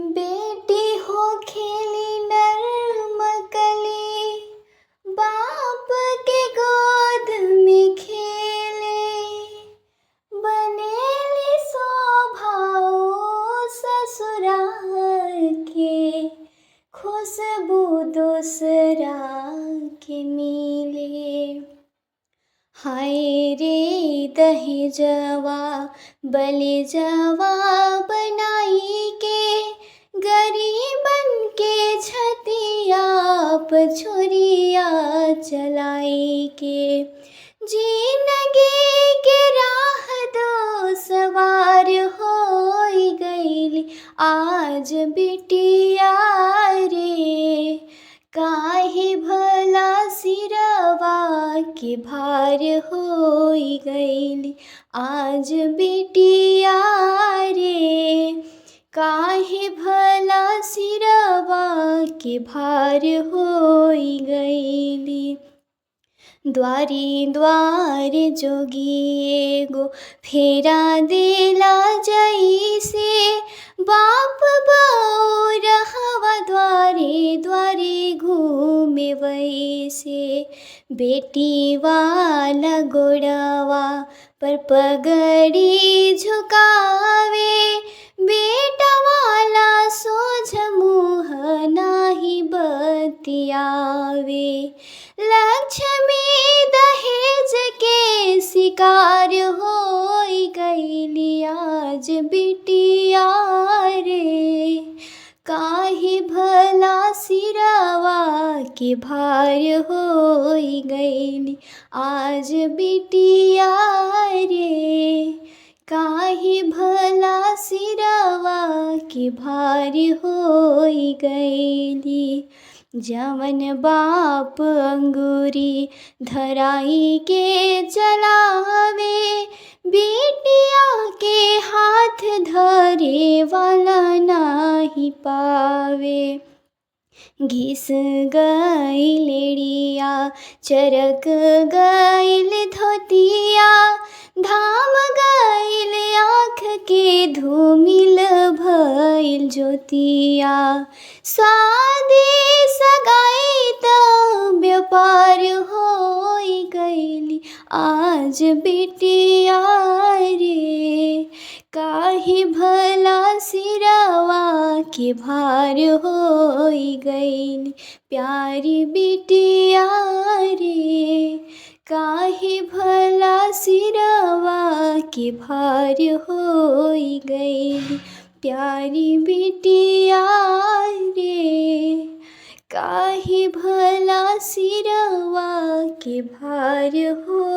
बेटी हो खेली नर्म कली, बाप के गोद में खेले। बनेली शोभाओ ससुराल के, खुशबू दूसरा के मिले। हाय रे दहेजवा बलिजवा बनाई के, गरीबन के छतिया पर छुरिया चलाई के। जिंदगी के राह दो सवार हो गईली, आज बिटिया रे। काहे भला सिरवा के भार हो गईली, आज बिटिया रे। काहे भला सिरवा के भार हो गईली। द्वारी द्वार जोगी एगो फेरा देला जैसे, बाप बउरहवा द्वारे द्वारे घूमे वैसे। बेटी वाला गोड़वा पर पगड़ी झुकावे, बेटा वाला सोझ मुँह नाही बतियावे। लक्ष्मी दहेज के शिकार हो गईली, आज बिटिया रे। काहे भला सिरवा के भार हो गईली, आज बिटिया रे। काहे भला सिरवा के भार हो गईली। जवन बाप अंगूरी धराई के चलावे, बेटिया के हाथ धरे वाला नाही पावे। घिस गई लेड़िया चरक गईल धोतिया, धाम गईल आँख के धूमिल भइल ज्योतिया। शादी सगाई त व्यापार हो गईली, आज बिटिया रे। काहे भला सिरवा के भार हो गईली, प्यारी बिटिया रे। काहे भला सिरवा के भार हो गईली, प्यारी बिटिया रे। काहे भला सिरवा के भार हो